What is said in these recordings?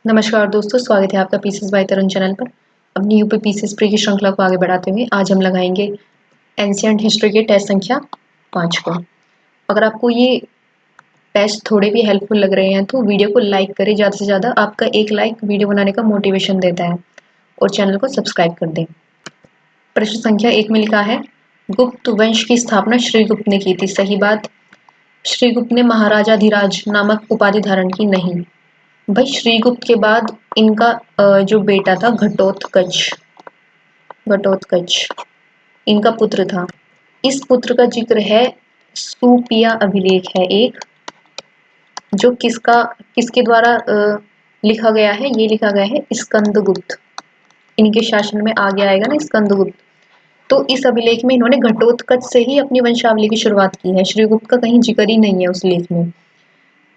नमस्कार दोस्तों, स्वागत है आपका पीसीएस बाय तरुण चैनल पर। अपनी यूपी पीसीएस प्री की श्रृंखला को आगे बढ़ाते हुए आज हम लगाएंगे एंशिएंट हिस्ट्री के टेस्ट संख्या 5 को। अगर आपको ये टेस्ट थोड़े भी हेल्पफुल लग रहे हैं तो वीडियो को लाइक करें। ज़्यादा से ज़्यादा आपका एक लाइक वीडियो बनाने का मोटिवेशन देता है और चैनल को सब्सक्राइब कर दें। प्रश्न संख्या 1 में लिखा है, गुप्त वंश की स्थापना श्रीगुप्त ने की थी। सही बात। श्रीगुप्त ने महाराजाधिराज नामक उपाधि धारण की नहीं। भाई श्रीगुप्त के बाद इनका जो बेटा था घटोत्कच इनका पुत्र था। इस पुत्र का जिक्र है सुपिया अभिलेख है एक, जो किसके द्वारा लिखा गया है। ये लिखा गया है स्कंदगुप्त। इनके शासन में आगे आएगा ना स्कंदगुप्त। तो इस अभिलेख में इन्होंने घटोत्कच से ही अपनी वंशावली की शुरुआत की है। श्रीगुप्त का कहीं जिक्र ही नहीं है उस लेख में।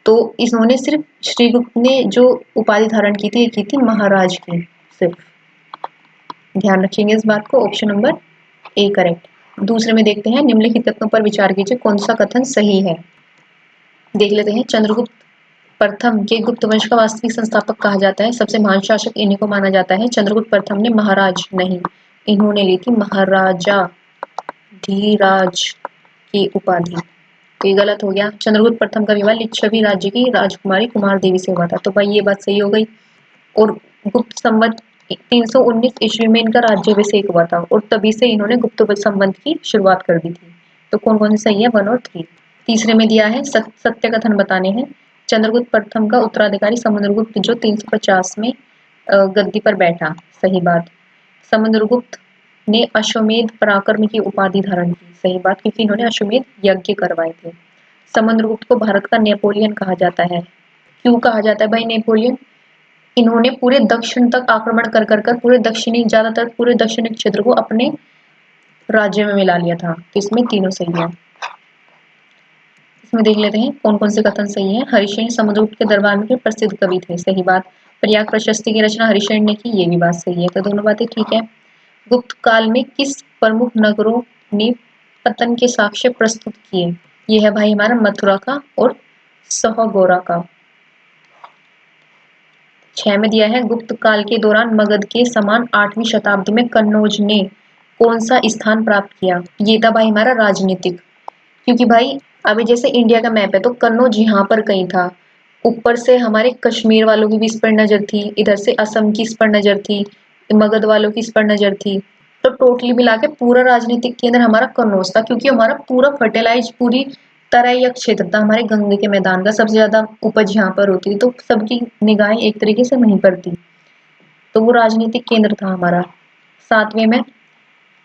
तो इन्होंने सिर्फ श्रीगुप्त ने जो उपाधि धारण की थी, ये की थी महाराज की सिर्फ। ध्यान रखेंगे इस बात को। Option number A correct. दूसरे में देखते हैं, निम्नलिखित कथनों पर विचार कीजिए, कौन सा कथन सही है। देख लेते हैं। चंद्रगुप्त प्रथम के गुप्त वंश का वास्तविक संस्थापक कहा जाता है। सबसे महान शासक इन्हीं को माना जाता है। चंद्रगुप्त प्रथम ने महाराज नहीं, इन्होंने ली थी महाराजा धीराज की उपाधि। तो ये गलत हो गया। चंद्रगुप्त प्रथम का विवाह लिच्छवी राज्य की राजकुमारी कुमार देवी से हुआ था। तो भाई ये बात सही हो गई। और गुप्त संवत 319 ईस्वी में इनका राज्याभिषेक हुआ था और तभी से इन्होंने गुप्त संवत की शुरुआत कर दी थी। तो कौन कौन से सही है, 1 और 3। तीसरे में दिया है सत्य कथन बताने हैं। चंद्रगुप्त प्रथम का उत्तराधिकारी समुद्रगुप्त जो 350 में गद्दी पर बैठा। सही बात। समुद्रगुप्त ने अश्वमेध पराक्रम की उपाधि धारण की। सही बात, क्योंकि इन्होंने अश्वमेध यज्ञ करवाए थे। समुद्रगुप्त को भारत का नेपोलियन कहा जाता है। क्यों कहा जाता है भाई नेपोलियन? इन्होंने पूरे दक्षिण तक आक्रमण कर पूरे ज्यादातर पूरे दक्षिणी क्षेत्र को अपने राज्य में मिला लिया था। तो इसमें तीनों सही है। इसमें देख लेते हैं कौन कौन से कथन सही है। हरिशेन समुद्रगुप्त के दरबार में प्रसिद्ध कवि थे। सही बात। प्रयाग प्रशस्ति की रचना हरिशेन ने की, ये भी बात सही है। तो दोनों बातें ठीक है। गुप्त काल में किस प्रमुख नगरों ने पतन के साक्ष्य प्रस्तुत किए? ये है भाई हमारा मथुरा का और सहगोरा का। 6 में दिया है, गुप्त काल के दौरान मगध के समान 8वीं शताब्दी में कन्नौज ने कौन सा स्थान प्राप्त किया? ये था भाई हमारा राजनीतिक। क्योंकि भाई अभी जैसे इंडिया का मैप है तो कन्नौज यहाँ पर कहीं था। ऊपर से हमारे कश्मीर वालों की भी इस पर नजर थी, इधर से असम की इस पर नजर थी, मगध वालों की इस पर नजर थी। तो टोटली मिला के पूरा राजनीतिक केंद्र हमारा कन्नौज था, क्योंकि हमारा पूरा फर्टिलाइज पूरी तराई क्षेत्र था। हमारे गंगे के मैदान का सबसे ज्यादा उपज यहाँ पर होती थी, तो सबकी निगाहें एक तरीके से वहीं पर थी। तो वो राजनीतिक केंद्र था हमारा। 7वें में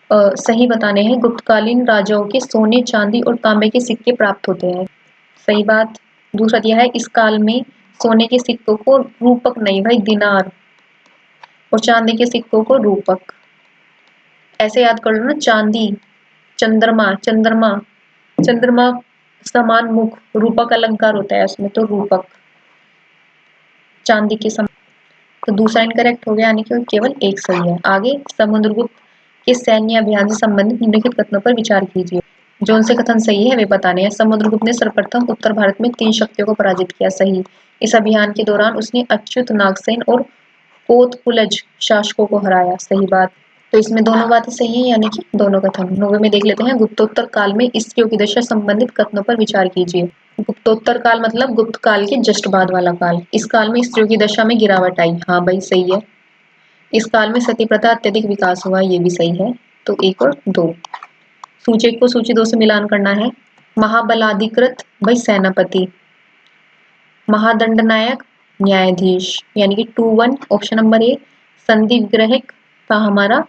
सही बताने हैं, गुप्तकालीन राजाओं के सोने चांदी और तांबे के सिक्के प्राप्त होते हैं। सही बात। दूसरा दिया है, इस काल में सोने के सिक्कों को रूपक नहीं भाई दिनार और चांदी के सिक्कों को रूपक। ऐसे याद कर लो ना, चांदी चंद्रमा चंद्रमा चंद्रमा समान मुख, रूपक अलंकार होता है उसमें, तो रूपक चांदी के समान। तो दूसरा इनकरेक्ट हो गया, यानी कि केवल एक सही है। आगे, समुद्रगुप्त के सैन्य अभियान से संबंधित निम्नलिखित कथनों पर विचार कीजिए। जो उनसे कथन सही है वे बताने हैं। समुद्रगुप्त ने सर्वप्रथम उत्तर भारत में 3 शक्तियों को पराजित किया। सही। इस अभियान के दौरान उसने अच्युत नागसेन और कोतपुलज शासकों को हराया। सही बात। तो इसमें दोनों बातें सही है, यानी कि दोनों कथन। 9वें में देख लेते हैं, गुप्तोत्तर काल में स्त्रियों की दशा संबंधित कथनों पर विचार कीजिए। गुप्तोत्तर काल मतलब गुप्त काल के जस्ट बाद वाला काल। इस काल में स्त्रियों की दशा में गिरावट आई। हाँ भाई सही है। इस काल में सती प्रथा अत्यधिक विकास हुआ, ये भी सही है। तो 1 और 2। सूची 1 को सूची 2 से मिलान करना है। महाबलाधिकृत भाई सेनापति, महादंडनायक न्यायाधीश, यानी कि 2-1 ऑप्शन नंबर ए। संधि विग्रहिक था हमारा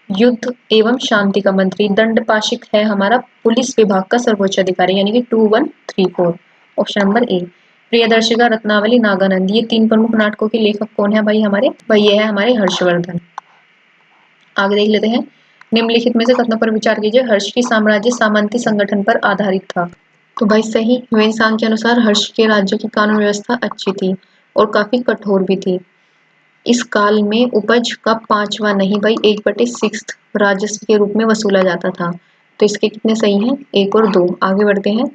युद्ध एवं शांति का मंत्री। दंडपाशिक है हमारा पुलिस विभाग का सर्वोच्च अधिकारी, यानी कि 2-1-3-4 option number A. Priyadarshika Ratnavali Naganand, ये 3 प्रमुख नाटकों के लेखक कौन है भाई हमारे? भाई ये है हमारे हर्षवर्धन। आगे देख लेते हैं, निम्नलिखित में से कथनों पर विचार कीजिए। हर्ष की साम्राज्य सामंती संगठन पर आधारित था। तो भाई सही। ह्वेनसांग के अनुसार हर्ष के राज्य की कानून व्यवस्था अच्छी थी और काफी कठोर भी थी। इस काल में उपज का 5वां नहीं भाई 1/6 राजस्व के रूप में वसूला जाता था। तो इसके कितने सही हैं? 1 और 2। आगे बढ़ते हैं।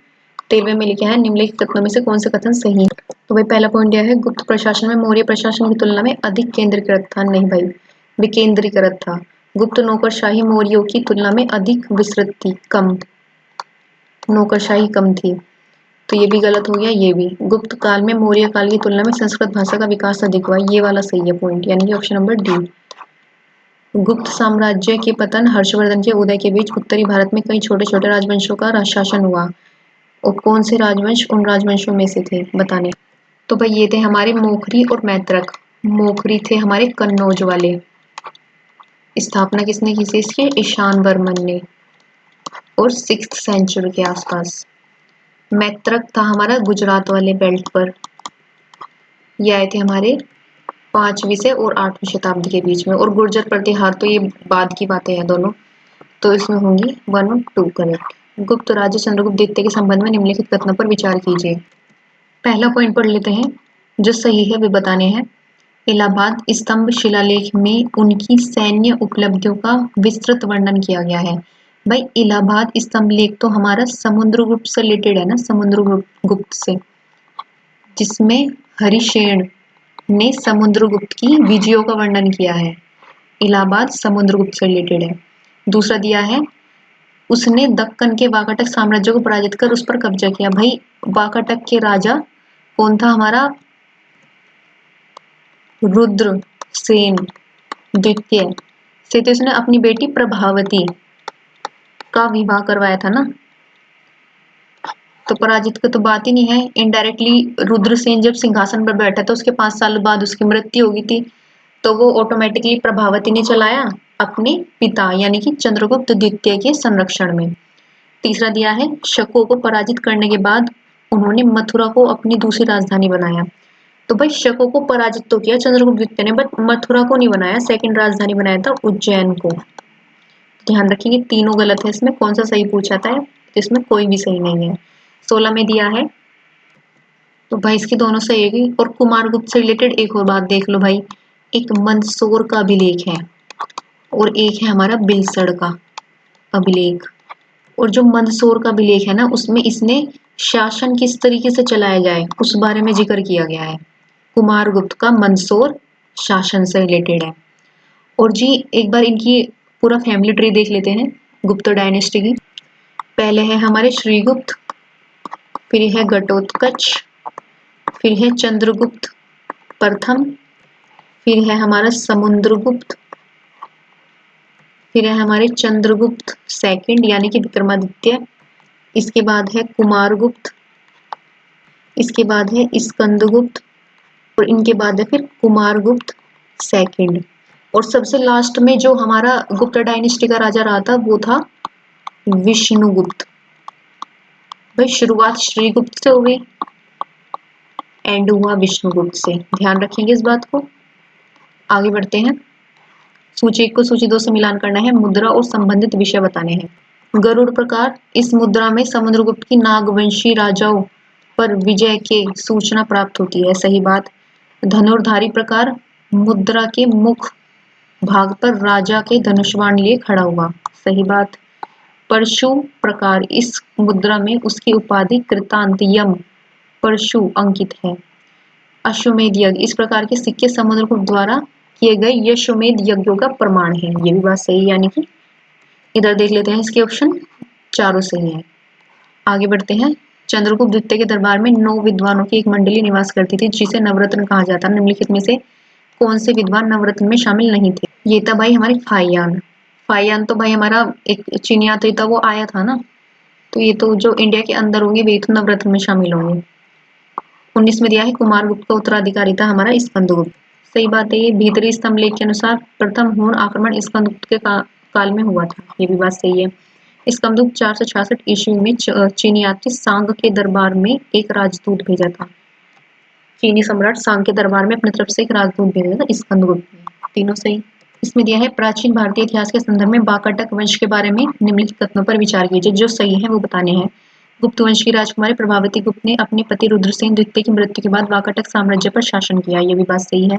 13वें में लिखा है निम्नलिखित कथनों में से कौन से कथन सही है। तो भाई पहला पॉइंट यह है, गुप्त प्रशासन में मौर्य प्रशासन की तुलना में अधिक केंद्रीकृत था। नहीं भाई, विकेंद्रीकृत था। गुप्त नौकरशाही मौर्यों की तुलना में अधिक विस्तृत थी, कम नौकरशाही कम थी। तो ये भी गलत हो गया, ये भी। गुप्त काल में मौर्य काल की तुलना में संस्कृत भाषा का विकास अधिक हुआ, ये वाला सही है पॉइंट, यानी कि ऑप्शन नंबर डी। गुप्त साम्राज्य के पतन हर्षवर्धन के उदय के बीच उत्तरी भारत में कई छोटे छोटे राजवंशों का शासन हुआ। और कौन से राजवंश उन राजवंशों में से थे बताने। तो भाई ये थे हमारे मोखरी और मैत्रक। मोखरी थे हमारे कन्नौज वाले। स्थापना किसने की थी इसकी? ईशान वर्मन ने, और 6th सेंचुरी के आसपास। मैत्रक था हमारा गुजरात वाले बेल्ट पर। ये आए थे हमारे 5वीं से और 8वीं शताब्दी के बीच में। और गुर्जर प्रतिहार तो ये बाद की बातें हैं दोनों, तो इसमें होंगी 1 और 2 करेक्ट। गुप्त राज्य चंद्रगुप्त द्वितीय के संबंध में निम्नलिखित कथनों पर विचार कीजिए। पहला पॉइंट पढ़ लेते हैं, जो सही है वे बताने हैं। इलाहाबाद स्तंभ शिलालेख में उनकी सैन्य उपलब्धियों का विस्तृत वर्णन किया गया है। भाई इलाहाबाद स्तंभ लेख तो हमारा समुद्रगुप्त से रिलेटेड है ना, समुद्रगुप्त से, जिसमें हरिशेन ने समुद्रगुप्त की विजयों का वर्णन किया है। इलाहाबाद समुद्रगुप्त से रिलेटेड है। दूसरा दिया है, उसने दक्कन के वाकाटक साम्राज्य को पराजित कर उस पर कब्जा किया। भाई वाकाटक के राजा कौन था हमारा? रुद्र सेन द्वितीय से तो इसने अपनी बेटी प्रभावती का विवाह करवाया था ना, तो पराजित की तो बात ही नहीं है। इनडायरेक्टली रुद्रसेन जब सिंहासन पर बैठा था उसके 5 साल बाद उसकी मृत्यु हो गई थी, तो वो ऑटोमेटिकली प्रभावती ने चलाया अपने पिता यानी कि चंद्रगुप्त द्वितीय के संरक्षण में। तीसरा दिया है, शकों को पराजित करने के बाद उन्होंने मथुरा को अपनी दूसरी राजधानी बनाया। तो भाई शकों को पराजित तो किया चंद्रगुप्त द्वितीय ने, बट मथुरा को नहीं बनाया, सेकंड राजधानी बनाया था उज्जैन को। ध्यान रखिए तीनों गलत है, इसमें कौन सा सही पूछा था? इसमें कोई भी सही नहीं है। 16 में दिया है, तो भाई इसकी दोनों सही है। और कुमारगुप्त से रिलेटेड एक और बात देख लो भाई, एक मंदसौर का अभिलेख है और एक है हमारा बिलसड़ का अभिलेख। और जो मंदसौर का अभिलेख है ना, उसमें इसने शासन किस तरीके से चलाया जाए उस बारे में जिक्र किया गया है। कुमारगुप्त का मंदसौर शासन से रिलेटेड है। और जी एक बार इनकी पूरा फैमिली ट्री देख लेते हैं गुप्त डायनेस्टी की। पहले है हमारे श्रीगुप्त, फिर है घटोत्कच, फिर है चंद्रगुप्त प्रथम, फिर है हमारा समुद्रगुप्त, फिर है हमारे चंद्रगुप्त सेकंड यानी कि विक्रमादित्य, इसके बाद है कुमारगुप्त, इसके बाद है स्कंदगुप्त, और इनके बाद है फिर कुमारगुप्त सेकंड। और सबसे लास्ट में जो हमारा गुप्त डायनेस्टी का राजा रहा था वो था विष्णुगुप्त। भाई शुरुआत श्रीगुप्त से हो गई, एंड हुआ विष्णुगुप्त से, ध्यान रखेंगे इस बात को। आगे बढ़ते हैं, सूची 1 को सूची 2 से मिलान करना है, मुद्रा और संबंधित विषय बताने हैं। गरुड़ प्रकार, इस मुद्रा में समुद्रगुप्त की नागवंशी राजाओं पर विजय के सूचना प्राप्त होती है, सही बात। धनुर्धारी प्रकार, मुद्रा के मुख भाग पर राजा के धनुष बाण लिए खड़ा हुआ, सही बात। परशु प्रकार, इस मुद्रा में उसकी उपाधि कृतांत यम परशु अंकित है। अश्वमेध यज्ञ, इस प्रकार के सिक्के समुद्रगुप्त द्वारा किए गए यशोमेध यज्ञों का प्रमाण है, ये भी बात सही है। यानी कि इधर देख लेते हैं, इसके ऑप्शन चारों सही है। आगे बढ़ते हैं, चंद्रगुप्त द्वितीय के दरबार में 9 विद्वानों की एक मंडली निवास करती थी जिसे नवरत्न कहा जाता है। निम्नलिखित में से कौन से विद्वान नवरत्न में शामिल नहीं थे? ये था भाई हमारे फाहियान। फाहियान तो भाई हमारा एक चीनी यात्री था, वो आया था ना, तो ये तो जो इंडिया के अंदर होंगे वे तो नवरत्न में शामिल होंगे। 19 में दिया है, कुमारगुप्त का उत्तराधिकारी था हमारा स्कंदगुप्त, सही बात है। ये भीतरी स्तंभ लेख के अनुसार प्रथम हूण आक्रमण स्कंदगुप्त के काल में हुआ था, ये भी बात सही है। स्कंदगुप्त 466 ईस्वी में चीनी यात्री सांग के दरबार में एक राजदूत भेजा था। चीनी सम्राट सांग के दरबार में अपनी तरफ से एक राजदूत भेजा था स्कंदगुप्त ने, तीनों सही। इसमें दिया है, प्राचीन भारतीय इतिहास के संदर्भ में वाकाटक वंश के बारे में निम्नलिखित कथनों पर विचार कीजिए, जो सही है वो बताने हैं। गुप्त वंश की राजकुमारी प्रभावती गुप्त ने अपने पति रुद्रसेन द्वितीय की मृत्यु के बाद वाकाटक साम्राज्य पर शासन किया, ये भी बात सही है।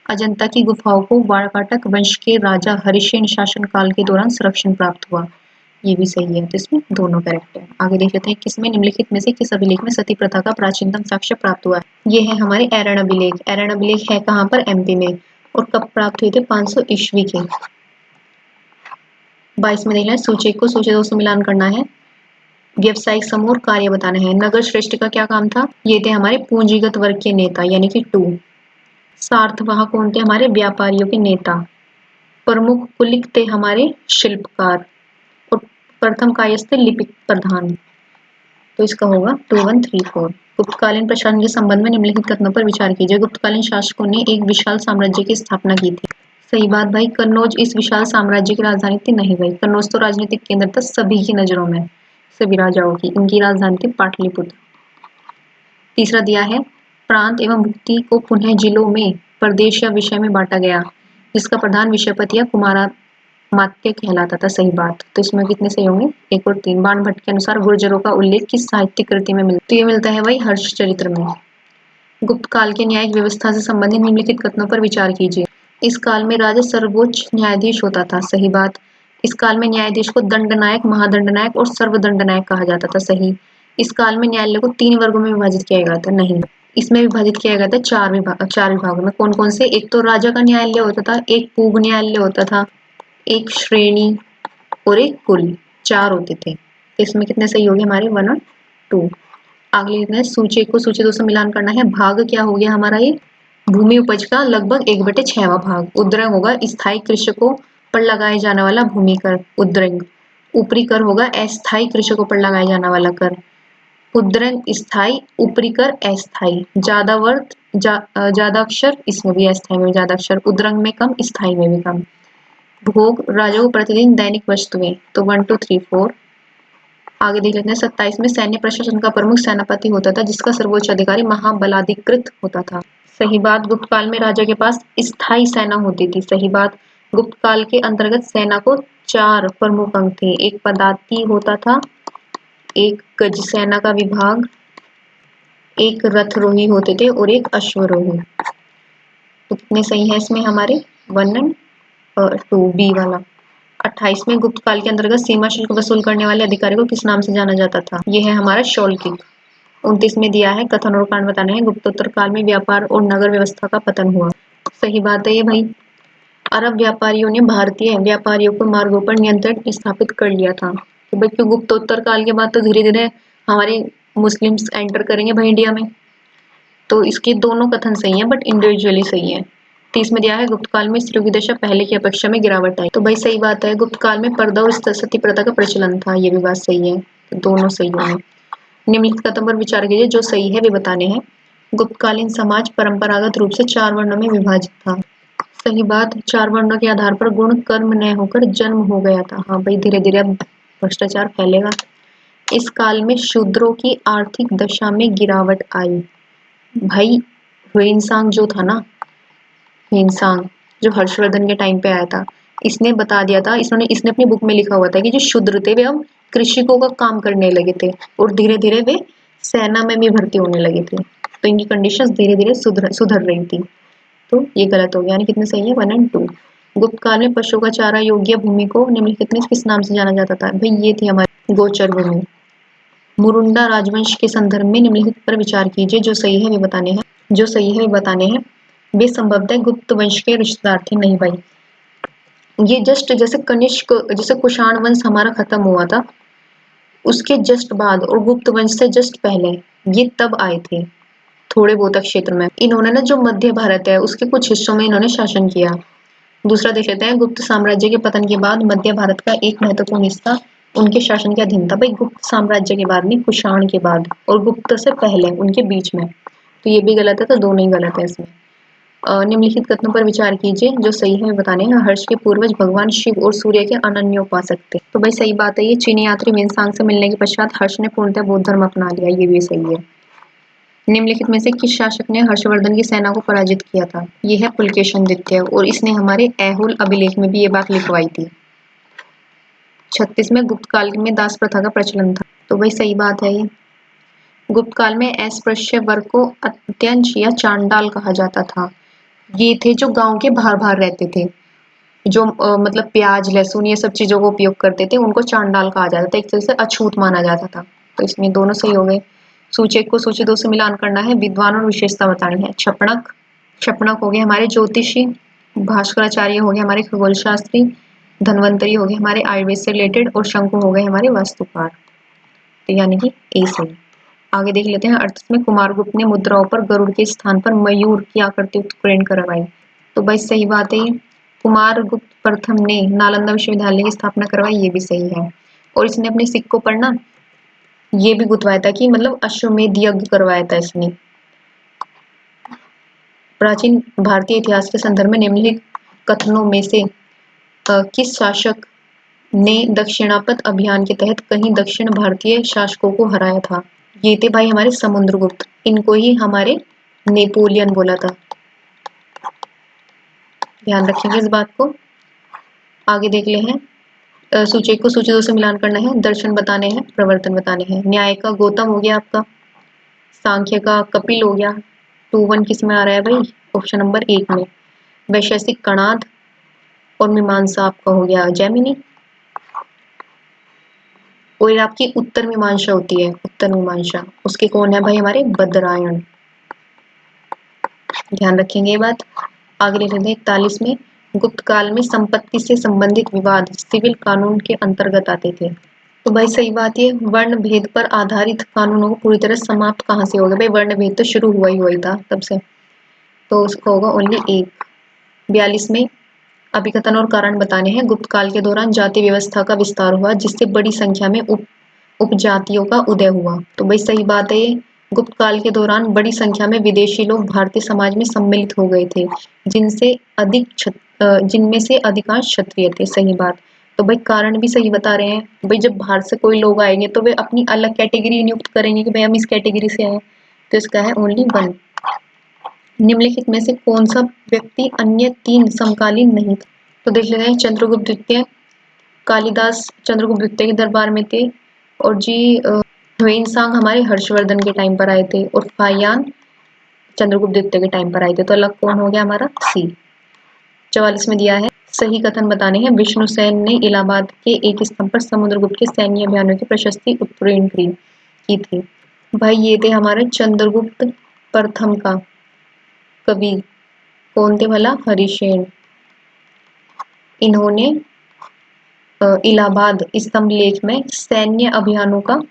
अजंता की गुफाओं को वाकाटक वंश के राजा हरिसेन शासन काल के दौरान संरक्षण प्राप्त हुआ, ये भी सही है, तो इसमें दोनों करेक्ट है। आगे देख लेते हैं किसमें निम्नलिखित में से किस अभिलेख में सती प्रथा का प्राचीनतम साक्ष्य प्राप्त हुआ है। ये है हमारे एरण अभिलेख। एरण अभिलेख है कहाँ पर, एमपी में, और कब प्राप्त हुए थे, 500 ईस्वी के। 22 में देखना है सूची को सूची 2 से मिलान करना है, व्यवसायिक समूह और कार्य बताना है। नगर श्रेष्ठ का क्या काम था, ये थे हमारे पूंजीगत वर्ग के नेता यानी कि 2। सार्थवाह कौन थे, हमारे व्यापारियों के नेता। प्रमुख कुलिक थे हमारे शिल्पकार, और प्रथम कायस्थ थे लिपिक प्रधान। तो इसका होगा 2134। गुप्तकालीन प्रशासन के संबंध में निम्नलिखित कथनों पर विचार कीजिए। गुप्तकालीन शासकों ने एक विशाल साम्राज्य की स्थापना की थी। सही बात भाई, कन्नौज इस विशाल साम्राज्य की राजधानी थी, नहीं भाई, कन्नौज तो राजनीतिक केंद्र था सभी की नजरों में, सभी राजाओं की। इनकी राजधानी थी पाटलिपुत्र। तीसरा दिया है प्रांत एवं भुक्ति को पुनः जिलों में प्रदेश या विषय में बांटा गया, जिसका प्रधान विषयपति या कुमारा मात्य कहलाता था। सही बात, तो इसमें कितने सही होंगे, 1 और 3। बाणभट्ट के अनुसार गुर्जरों का उल्लेख किस साहित्यिक कृति में मिलता है, तो ये मिलता है भाई हर्ष चरित्र में। गुप्त काल के न्यायिक व्यवस्था से संबंधित निम्नलिखित कथनों पर विचार कीजिए। इस काल में राजा सर्वोच्च न्यायाधीश होता था। सही बात। इस काल में न्यायाधीश को दंडनायक, महादंडनायक और सर्वदंडनायक कहा जाता था। सही। इस काल में न्यायालय को 3 वर्गों में विभाजित किया गया था। नहीं, इसमें विभाजित किया गया था 4 विभागों में। कौन कौन से, एक तो राजा का न्यायालय होता था, एक पूर्व न्यायालय होता था, एक श्रेणी और एक कुल, 4 होते थे। तो इसमें कितने सही हो गए हमारे, 1 और 2। आगे लिखना है सूची 1 को सूची 2 से मिलान करना है। भाग क्या हो गया हमारा, ये भूमि उपज का लगभग 1/6वां भाग। उद्रंग होगा स्थायी कृषकों पर लगाए जाने वाला भूमि कर, उद्रंग। ऊपरी कर होगा अस्थायी कृषकों पर लगाया जाने वाला कर। उद्रंग स्थायी, ऊपरी कर अस्थायी। ज्यादा वर्ग ज्यादा अक्षर, इसमें भी अस्थायी में ज्यादा अक्षर, उद्रंग में कम, स्थायी में भी कम। भोग राजा को प्रतिदिन दैनिक वस्तुएं, तो 1 2 3 4। आगे देख लेते हैं 27 में सैन्य प्रशासन का प्रमुख सेनापति होता था, जिसका सर्वोच्च अधिकारी महाबलाधिकृत होता था। सही बात। गुप्त काल में राजा के पास स्थायी सेना होती थी। सही बात। गुप्त काल के अंतर्गत सेना को 4 प्रमुख अंग थे। एक पदाति होता था, एक गज सेना का विभाग, एक रथरोही होते थे और एक अश्वरोही। तो कितने सही है इसमें हमारे, 1 और 2 बी वाला। 28 में गुप्त काल के अंतर्गत सीमा शुल्क वसूल करने वाले अधिकारी को किस नाम से जाना जाता था, ये है हमारा शौल्किक। 29 में दिया है कथन और कांड बताने हैं। गुप्तोत्तर काल में व्यापार और नगर व्यवस्था का पतन हुआ। सही बात है ये भाई। अरब व्यापारियों ने भारतीय व्यापारियों को मार्गों पर नियंत्रण स्थापित कर लिया था। तो भाई क्यों, गुप्तोत्तर काल के बाद तो धीरे धीरे हमारे मुस्लिम्स एंटर करेंगे भाई इंडिया में। तो इसके दोनों कथन सही हैं, बट इंडिविजुअली सही है। 30 में दिया है गुप्त काल में स्त्रियों की दशा पहले की अपेक्षा में गिरावट आई। तो भाई सही बात है, गुप्त काल में पर्दा और सती प्रथा का प्रचलन था, ये भी बात सही है। तो दोनों सही है। निम्नलिखित कथन पर विचार कीजिए, जो सही है वे बताने हैं। गुप्तकालीन समाज परंपरागत रूप से 4 वर्णों में विभाजित था। सही बात। 4 वर्णों के आधार पर गुण कर्म न होकर जन्म हो गया था। हाँ भाई, धीरे धीरे अब भ्रष्टाचार फैलेगा। इस काल में शूद्रों की आर्थिक दशा में गिरावट आई। भाई ह्वेनसांग जो था ना, ह्वेनसांग जो हर्षवर्धन के टाइम पे आया था, इसने बता दिया था, इसने अपनी बुक में लिखा हुआ था कि जो शूद्र थे वे अब कृषिकों का काम करने लगे थे और धीरे धीरे वे सेना में भी भर्ती होने लगे थे। तो इनकी कंडीशंस धीरे धीरे सुधर रही थी। तो ये गलत हो गया, यानी कितने सही है, 1 और 2। गुप्त काल में पशुओं का चारा योग्य भूमि को निम्नलिखित में किस नाम से जाना जाता था, भाई ये थी हमारी गोचर भूमि। मुरुंडा राजवंश के संदर्भ में निम्नलिखित पर विचार कीजिए, जो सही है वे बताने हैं। जो सही है वे बताने हैं। वे संभवतः गुप्त वंश के रिश्तेदार थे। नहीं भाई, ये जस्ट जैसे कनिष्क, जैसे कुषाण वंश हमारा खत्म हुआ था उसके जस्ट बाद, और गुप्त वंश से जस्ट पहले ये तब आए थे थोड़े बहुत क्षेत्र में। इन्होंने ना जो मध्य भारत है उसके कुछ हिस्सों में इन्होंने शासन किया। दूसरा देख लेते हैं, गुप्त साम्राज्य के पतन के बाद मध्य भारत का एक महत्वपूर्ण हिस्सा उनके शासन के अधीन था। भाई गुप्त साम्राज्य के बाद नहीं, कुषाण के बाद और गुप्त से पहले उनके बीच में। तो ये भी गलत है, तो दोनों ही गलत है इसमें। निम्नलिखित कथनों पर विचार कीजिए, जो सही है बताने हैं। हर्ष के पूर्वज भगवान शिव और सूर्य के अनन्य उपासक थे। तो भाई सही बात है, ये चीनी यात्री ह्वेनसांग से मिलने के पश्चात हर्ष ने पूर्णतः बौद्ध धर्म अपना लिया, ये भी सही है। निम्नलिखित में से किस शासक ने हर्षवर्धन की सेना को पराजित किया था, ये है पुलकेशन द्वितीय, और इसने हमारे ऐहोल अभिलेख में भी ये बात लिखवाई थी। 36 में गुप्त काल में दास प्रथा का प्रचलन था। तो भाई सही बात है ये। गुप्त काल में अस्पृश्य वर्ग को अत्यंश या चांडाल कहा जाता था। ये थे जो गांव के बाहर बाहर रहते थे। जो मतलब प्याज लहसुन ये सब चीजों को उपयोग करते थे उनको चांडाल कहा जाता था, एक तरह से अछूत माना जाता था। तो इसमें दोनों सही हो गए। सूची एक को सूची दो से मिलान करना है, विद्वान और विशेषता बतानी है। क्षपणक, क्षपणक हो गए हमारे ज्योतिषी, भास्कराचार्य हो गए हमारे खगोल शास्त्री, धन्वंतरी हो गए हमारे आयुर्वेद से रिलेटेड, और शंकु हो गए हमारे वास्तुकार। तो यानी कि ए सही। आगे देख लेते हैं। अर्थ में कुमारगुप्त ने मुद्राओं पर गरुड़ के स्थान पर मयूर की आकृति उत्कीर्ण करवाई। तो भाई सही बात है। कुमारगुप्त प्रथम ने नालंदा विश्वविद्यालय की स्थापना करवाई, ये भी सही है। और इसने अपने सिक्कों पर ना ये भी गुथवाया था कि मतलब अश्वमेध यज्ञ करवाया था इसने। प्राचीन भारतीय इतिहास के संदर्भ में निम्नलिखित कथनों में से किस शासक ने दक्षिणापथ अभियान के तहत कहीं दक्षिण भारतीय शासकों को हराया था? ये थे भाई हमारे समुद्रगुप्त, इनको ही हमारे नेपोलियन बोला था। ध्यान रखेंगे इस बात को। आगे देख ले हैं। सूची एक को सूची दो से मिलान करना है, दर्शन बताने हैं, प्रवर्तन बताने हैं। न्याय का गौतम हो गया आपका, सांख्य का कपिल हो गया। 2-1 किस में आ रहा है भाई? ऑप्शन नंबर 1 में। वैशेषिक कणाद और मीमांसा आपका हो गया जैमिनी। और आपकी उत्तर मीमांसा होती है, उत्तर मीमांसा, उसके कौन है भाई? हमारे बदरायण। ध्यान रखेंगे ये बात। आगे ले लेते हैं 41 में। गुप्त काल में संपत्ति से संबंधित विवाद सिविल कानून के अंतर्गत आते थे। तो भाई सही बात है। वर्ण भेद पर आधारित कानूनों को पूरी तरह समाप्त कहाँ से हो गया भाई? वर्ण भेद तो शुरू हुआ ही था तब से। तो उसका होगा ओनली 1। 42 में अभिकथन और कारण बताने हैं। गुप्त काल के दौरान जाति व्यवस्था का विस्तार हुआ जिससे बड़ी संख्या में उपजातियों का उदय हुआ। तो भाई सही बात है ये। गुप्त काल के दौरान बड़ी संख्या में विदेशी लोग भारतीय समाज में सम्मिलित हो गए थे, जिनमें से अधिकांश क्षत्रिय थे। सही बात। तो भाई कारण भी सही बता रहे हैं। भाई जब बाहर से कोई लोग आएंगे तो वे अपनी अलग कैटेगरी नियुक्त करेंगे कि भाई हम इस कैटेगरी से आए। तो इसका है ओनली 1। निम्नलिखित में से कौन सा व्यक्ति अन्य 3 समकालीन नहीं था? तो देख लेते हैं। चंद्रगुप्त द्वितीय, कालिदास चंद्रगुप्त द्वितीय के दरबार में थे, और जी ह्वेनसांग हमारे हर्षवर्धन के टाइम पर आए थे, और फाहियान चंद्रगुप्त द्वितीय के टाइम पर आए थे। तो अलग कौन हो गया हमारा? सी। 44 में दिया है। सही कथन बताने हैं। विष्णुसेन ने इलाहाबाद के एक स्तंभ पर समुद्रगुप्त के सैन्य अभियानों की प्रशस्ति उत्कीर्ण की थी। भाई ये थे हमारे चंद्रगुप्त प्रथम का कवि। कौन थे भला? हरिसेन। इन्होंने इलाहाबाद स्तंभ लेख में सैन्य अभियानों का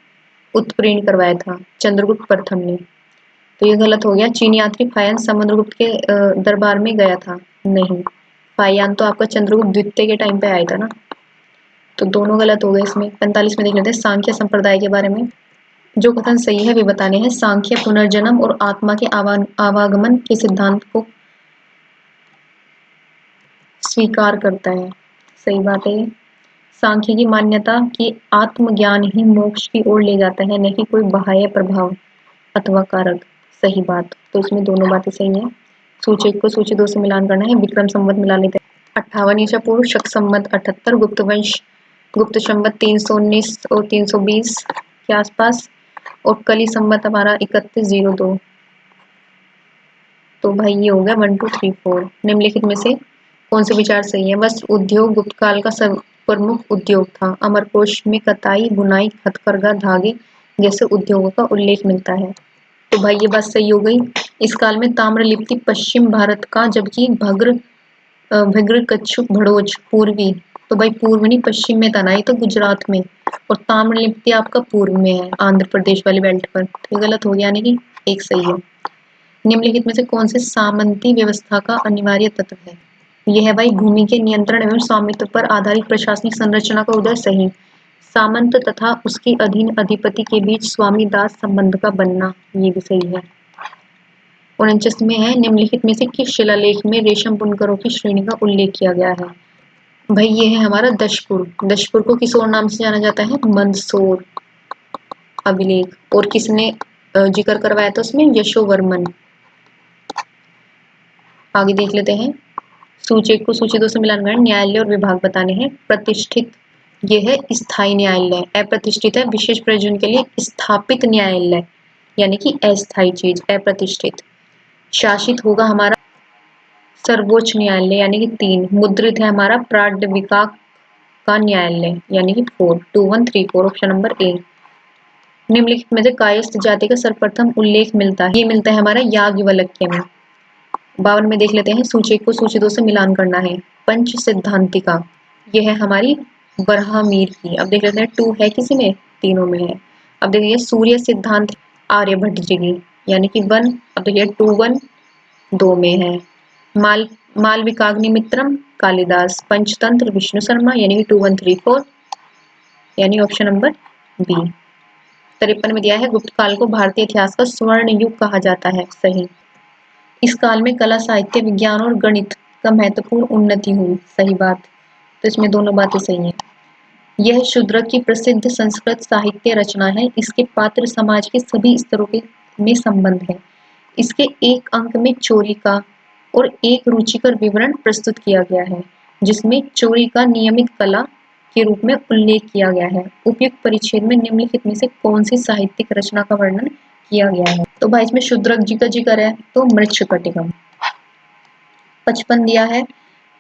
उत्कीर्ण करवाया था चंद्रगुप्त प्रथम ने। तो ये गलत हो गया। चीनी यात्री फाहियान समुद्रगुप्त के दरबार में गया था? नहीं, फाहियान तो आपका चंद्रगुप्त द्वितीय के टाइम पे आया था ना। तो दोनों गलत हो गए इसमें। 45 में देख लेते हैं सांख्य संप्रदाय के बारे में। जो कथन सही है वे बताने हैं। सांख्य पुनर्जन्म और आत्मा के आवागमन के सिद्धांत को स्वीकार करता है। सही बात है ये। सांख्य की मान्यता कि आत्मज्ञान ही मोक्ष की ओर ले जाता है, न कि कोई बाह्य प्रभाव अथवा कारक। सही बात। तो इसमें दोनों बातें सही हैं। सूची 1 को सूची 2 से मिलान करना है। विक्रम संवत मिला लेते हैं। 58 ईसा पूर्व, शक संवत 78, गुप्त वंश गुप्त संवत 319 और 320 के आसपास, और कली संवत हमारा 3102। तो भाई ये हो गया 1 2 3 4। निम्नलिखित में से कौन से विचार सही है? वस्त्र उद्योग गुप्त काल का सब प्रमुख उद्योग था। अमरकोश में कताई, बुनाई, हथकरघा, धागे जैसे उद्योगों का उल्लेख मिलता है। तो भाई ये बात सही हो गई। इस काल में ताम्रलिप्ति पश्चिम भारत का, जबकि भग्र कच्छप भड़ोज पूर्वी। तो भाई पूर्व नहीं पश्चिम में था ना, ये तो गुजरात में। और ताम्रलिप्ति आपका पूर्व में है, आंध्र प्रदेश वाली बेल्ट पर। तो ये गलत हो गया, यानी कि एक सही है। निम्नलिखित में से कौन से सामंती व्यवस्था का अनिवार्य तत्व है? यह है भाई भूमि के नियंत्रण एवं स्वामित्व पर आधारित प्रशासनिक संरचना का उदय। सही। सामंत तथा उसके अधीन अधिपति के बीच स्वामी दास संबंध का बनना, ये भी सही है। 49 में है। निम्नलिखित में से किस शिलालेख में रेशम बुनकरों की श्रेणी का उल्लेख किया गया है? भाई ये है हमारा दशपुर। दशपुर को किस और नाम से जाना जाता है? मंदसौर अभिलेख। और किसने जिक्र करवाया था उसमें? यशोवर्मन। आगे देख लेते हैं। सूची 1 को सूची 2 से मिलान करें। न्यायालय और विभाग बताने हैं। प्रतिष्ठित, ये है स्थायी न्यायालय। अप्रतिष्ठित है विशेष प्रयोजन के लिए स्थापित न्यायालय, यानी कि अस्थायी चीज, अप्रतिष्ठित। शासित होगा हमारा सर्वोच्च न्यायालय यानी कि 3। मुद्रित है हमारा प्राड्डविका का न्यायालय यानी कि 4, 2134 ऑप्शन नंबर ए। निम्नलिखित में से कायस्थ जाति का सर्वप्रथम उल्लेख मिलता है, ये मिलता है हमारा याज्ञवल्क्य में। 52 में देख लेते हैं, सूची को सूची 2 से मिलान करना है। पंच सिद्धांतिका ये है हमारी बरहामीर की। अब देख लेते हैं 2 है किसी में, तीनों में है। अब देखिए सूर्य सिद्धांत आर्यभट्ट जी की यानी कि 1। अब देखिए 2 1 2 में है। मालविकाग्निमित्रम कालिदास। पंचतंत्र विष्णु शर्मा यानी कि 2134 यानी ऑप्शन नंबर बी। 53 में दिया है गुप्त काल को भारतीय इतिहास का स्वर्ण युग कहा जाता है, सही। इस काल में कला साहित्य विज्ञान और गणित का महत्वपूर्ण उन्नति हुई, सही बात। तो इसमें दोनों बातें सही हैं। यह शूद्रक की प्रसिद्ध संस्कृत साहित्य रचना है। इसके पात्र समाज के सभी स्तरों के में संबंध है। इसके एक अंक में चोरी का और एक रुचिकर विवरण प्रस्तुत किया गया है, जिसमें चोरी का नियमित कला के रूप में उल्लेख किया गया है। उपयुक्त परिच्छेद में निम्नलिखित में से कौन सी साहित्यिक रचना का वर्णन किया गया है? तो भाई इसमें शूद्रक जी का जिक्र है, तो मृच्छकटिकम। 55 दिया है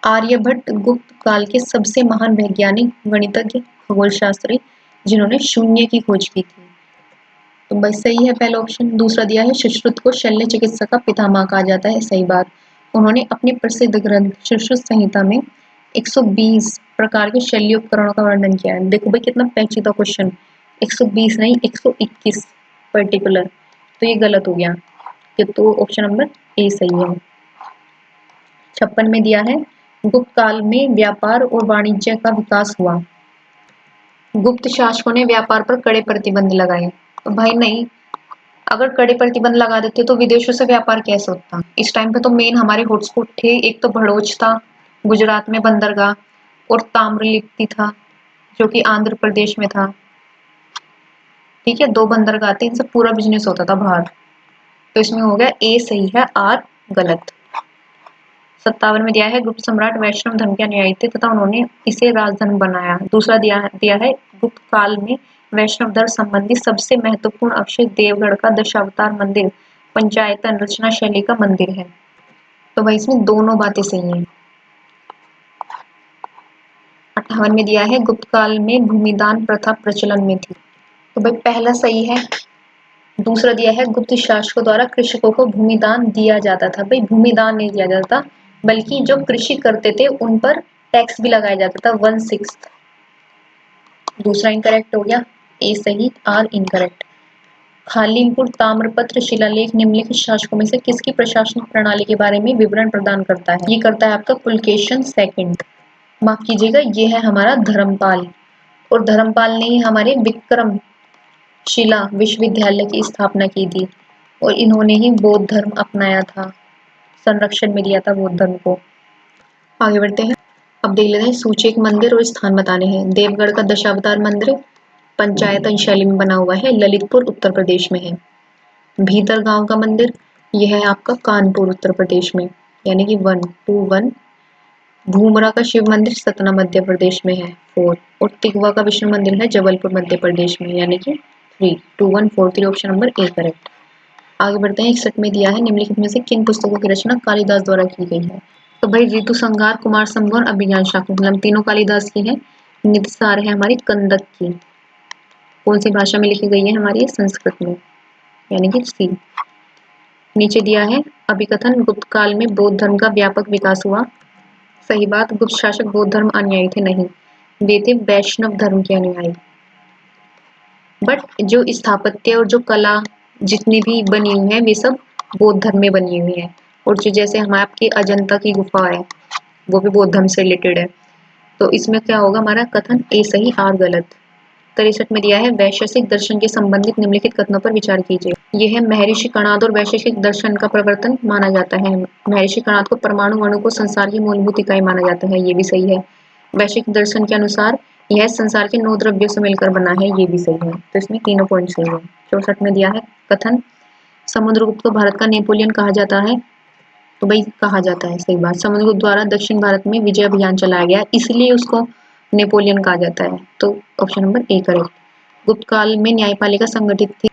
आर्यभट्ट गुप्त काल के सबसे महान वैज्ञानिक, गणितज्ञ, खगोल शास्त्री जिन्होंने शून्य की खोज की थी। तो भाई सही है पहला ऑप्शन। दूसरा दिया है सुश्रुत को शल्य चिकित्सा का पितामह कहा जाता है, सही बात। उन्होंने अपने प्रसिद्ध ग्रंथ सुश्रुत संहिता में 120 प्रकार के शल्य उपकरणों का वर्णन किया है। देखो भाई कितना पेचीदा क्वेश्चन, 120 नहीं 121 पर्टिकुलर, तो ये गलत हो गया। तो ऑप्शन नंबर ए सही है। 56 में दिया है गुप्त काल में व्यापार और वाणिज्य का विकास हुआ। गुप्त शासकों ने व्यापार पर कड़े प्रतिबंध लगाए। तो भाई नहीं, अगर कड़े प्रतिबंध लगा देते तो विदेशों से व्यापार कैसे होता? इस टाइम पे तो मेन हमारे हॉटस्पॉट थे, एक तो भड़ोच था गुजरात में बंदरगाह, और ताम्रलिप्ति था जो कि आंध्र प्रदेश में था। ठीक है, 2 बंदरगाह थे, इनसे पूरा बिजनेस होता था बाहर। तो इसमें हो गया ए सही है, आर गलत। 57 में दिया है गुप्त सम्राट वैष्णव धर्म के अनुयायी थे तथा उन्होंने इसे राजधर्म बनाया। दूसरा दिया है गुप्त काल में वैष्णव धर्म संबंधी सबसे महत्वपूर्ण अवशेष देवगढ़ का दशावतार मंदिर पंचायतन रचना शैली का मंदिर है। तो भाई इसमें दोनों बातें सही हैं। 58 में दिया है गुप्त काल में भूमिदान प्रथा प्रचलन में थी। तो भाई पहला सही है। दूसरा दिया है गुप्त शासकों द्वारा कृषकों को भूमिदान दिया जाता था। भाई भूमिदान नहीं दिया जाता, बल्कि जो कृषि करते थे उन पर टैक्स भी लगाया जाता था, 1/6। दूसरा इनकरेक्ट हो गया, ए सही, आर इनकरेक्ट। खालिमपुर ताम्रपत्र शिलालेख निम्नलिखित शासकों में से किसकी प्रशासनिक प्रणाली के बारे में विवरण प्रदान करता है? ये करता है आपका पुलकेशन सेकंड। माफ कीजिएगा, ये है हमारा धर्मपाल, और धर्मपाल ने ही हमारे विक्रम शिला विश्वविद्यालय की स्थापना की थी, और इन्होंने ही बौद्ध धर्म अपनाया था, संरक्षण में लिया था बौद्ध धर्म को। आगे बढ़ते हैं, अब देख लेते हैं सूचक मंदिर और स्थान बताने हैं। देवगढ़ का दशावतार मंदिर पंचायतन शैली में बना हुआ है, ललितपुर उत्तर प्रदेश में है। भीतर गांव का मंदिर यह है आपका कानपुर उत्तर प्रदेश में, यानी कि 121। भूमरा का शिव मंदिर सतना मध्य प्रदेश में है, 4। और तिगवा का विष्णु मंदिर है जबलपुर मध्य प्रदेश में, यानी कि 32143 ऑप्शन नंबर ए करेक्ट। आगे बढ़ते हैं, 61 में दिया है निम्नलिखित में से किन पुस्तकों की रचना कालिदास द्वारा की गई है? तो भाई ऋतु संहार, कुमार संभव, अभिज्ञान शाकुंतलम तीनों कालिदास की है। निधसार है हमारी कंदक की। कौन सी भाषा में लिखी गई है हमारी? संस्कृत में, यानी कि सी। नीचे दिया है अभिकथन गुप्त काल में बौद्ध धर्म का व्यापक विकास हुआ। सही बात, गुप्त शासक बौद्ध धर्म अनुयायी थे नहीं, वे थे वैष्णव धर्म के अनुयायी। बट जो स्थापत्य और जो कला जितनी भी बनी हुई है वे सब बौद्ध धर्म में बनी हुई है। और जो जैसे हमारे आपकी अजंता की गुफा है वो भी बौद्ध धर्म से रिलेटेड है। तो इसमें क्या होगा हमारा कथन? ए सही, आर गलत। 63 में दिया है वैशेषिक दर्शन के संबंधित निम्नलिखित कथनों पर विचार कीजिए। यह है महर्षि कणाद और वैशेषिक दर्शन का प्रवर्तन माना जाता है। महर्षि कणाद को परमाणु अणु को संसार की मूलभूत इकाई माना जाता है, ये भी सही है। वैश्विक दर्शन के अनुसार यह संसार के 9 द्रव्यों से मिलकर बना है, ये भी सही है। तो इसमें तीनों पॉइंट सही है। 64 में दिया है कथन समुद्रगुप्त को भारत का नेपोलियन कहा जाता है। तो भाई कहा जाता है, सही बात। समुद्रगुप्त द्वारा दक्षिण भारत में विजय अभियान चलाया गया, इसलिए उसको नेपोलियन कहा जाता है। तो ऑप्शन नंबर ए करेक्ट। गुप्त काल में न्यायपालिका संगठित थी,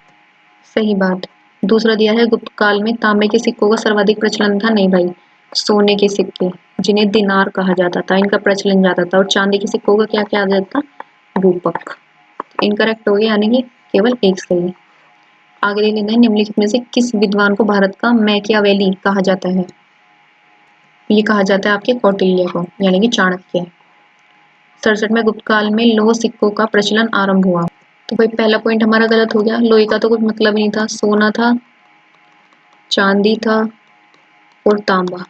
सही बात। दूसरा दिया है गुप्त काल में तांबे के सिक्कों का सर्वाधिक प्रचलन था, नहीं भाई, सोने के सिक्के जिन्हें दिनार कहा जाता था, इनका प्रचलन ज़्यादा था, और चांदी के सिक्कों का क्या क्या जाता था, रूपक। इनकरेक्ट हो गया, यानी कि केवल एक सही है। आगे देख लेते हैं, निम्नलिखित में से किस विद्वान को भारत का मैकियावेली कहा जाता है। ये कहा जाता है आपके कौटिल्य को, यानी कि चाणक्य। 67 में गुप्त काल में लौह सिक्कों का प्रचलन आरंभ हुआ। तो भाई पहला पॉइंट हमारा गलत हो गया, लोहे का तो कुछ मतलब ही नहीं था, सोना था, चांदी था और तांबा।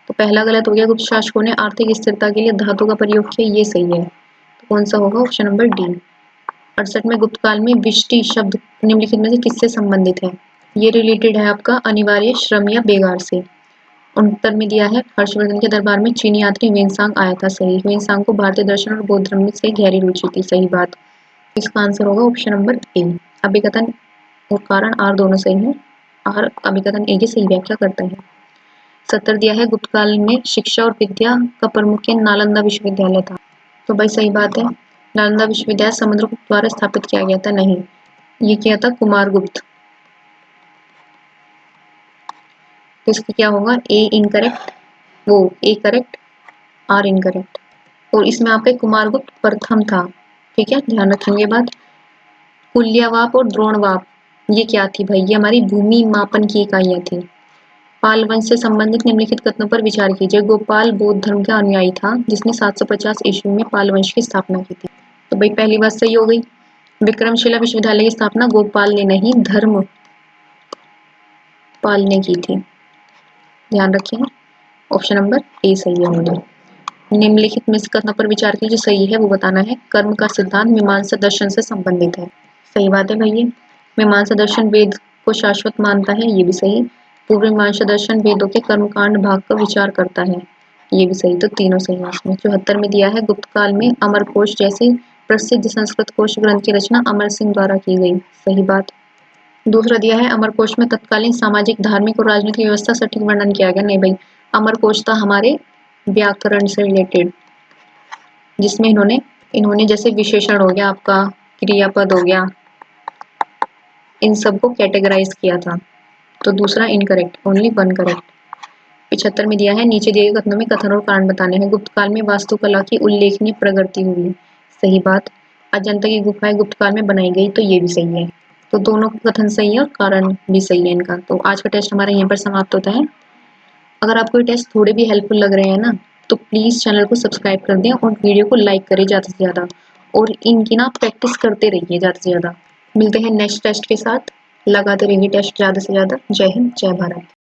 तो पहला गलत हो गया। गुप्त शासकों ने आर्थिक स्थिरता के लिए धातु का प्रयोग किया, ये सही है। तो कौन सा होगा, ऑप्शन नंबर डी। 68 में गुप्त काल में विष्टि शब्द निम्नलिखित में से किससे संबंधित है। ये रिलेटेड है आपका अनिवार्य श्रम या बेगार से। उत्तर में दिया है, हर्षवर्धन के दरबार में चीनी यात्री ह्वेनसांग आया था, सही। ह्वेनसांग को भारतीय दर्शन और बौद्ध धर्म से गहरी रुचि थी, सही बात। इसका आंसर होगा ऑप्शन नंबर ए। अभिकथन और कारण आर दोनों सही है। आर अभिकथन ए की सही व्याख्या करता है। 70 दिया है, गुप्त काल में शिक्षा और विद्या का प्रमुख नालंदा विश्वविद्यालय था। तो भाई सही बात है, नालंदा विश्वविद्यालय समुद्रगुप्त द्वारा स्थापित किया गया था, नहीं, ये किया था कुमारगुप्त। तो इसका क्या होगा, ए इनकरेक्ट, वो ए करेक्ट, आर इनकरेक्ट। और इसमें आपका कुमारगुप्त प्रथम था, ठीक है, ध्यान रखेंगे बात। कुल्यवाप और द्रोणवाप ये क्या थी भाई, ये हमारी भूमि मापन की इकाइयां थी। पाल वंश से संबंधित निम्नलिखित कथनों पर विचार कीजिए। गोपाल बौद्ध धर्म का अनुयायी था जिसने 750 ईस्वी में पाल वंश की स्थापना की थी। तो भाई पहली बात सही हो गई। विक्रमशिला विश्वविद्यालय की स्थापना गोपाल ने नहीं, धर्म पाल ने की थी, ध्यान रखिए। ऑप्शन नंबर ए सही है हमारा। निम्नलिखित में से कथनों पर विचार कीजिए, सही है वो बताना है। कर्म का सिद्धांत मीमांसा दर्शन से संबंधित है, सही बात है भैया। मीमांसा दर्शन वेद को शाश्वत मानता है, ये भी सही। पूर्व मीमांसा दर्शन वेदों के कर्मकांड भाग का विचार करता है, ये भी सही। तो तीनों सही है इसमें। 74 में दिया है, गुप्त काल में अमरकोश जैसे प्रसिद्ध संस्कृत कोश ग्रंथ की रचना अमर सिंह द्वारा की गई, सही बात। दूसरा दिया है, अमरकोश में तत्कालीन सामाजिक, धार्मिक और राजनीतिक व्यवस्था सटीक वर्णन किया गया, नहीं भाई, अमरकोश था हमारे व्याकरण से रिलेटेड, जिसमें इन्होंने जैसे विशेषण हो गया आपका, क्रियापद हो गया, इन सबको कैटेगराइज किया था। तो दूसरा इनकरेक्ट, ओनली वन करेक्ट। 75 में दिया है, नीचे दिए गए कथनों में कथन और कारण बताने हैं। गुप्त काल में वास्तुकला की उल्लेखनीय प्रगति हुई, सही बात। अजंता की गुफाएं गुप्त काल में बनाई गई, तो ये भी सही है। तो दोनों कथन सही है और कारण भी सही है इनका। तो आज का टेस्ट हमारा यहीं पर समाप्त होता है। अगर आपको ये टेस्ट थोड़े भी हेल्पफुल लग रहे हैं ना, तो प्लीज़ चैनल को सब्सक्राइब कर दें और वीडियो को लाइक करें ज़्यादा से ज़्यादा, और इनकी ना प्रैक्टिस करते रहिए ज़्यादा से ज़्यादा। मिलते हैं नेक्स्ट टेस्ट के साथ, लगाते रहिए टेस्ट ज़्यादा से ज़्यादा। जय हिंद, जय भारत।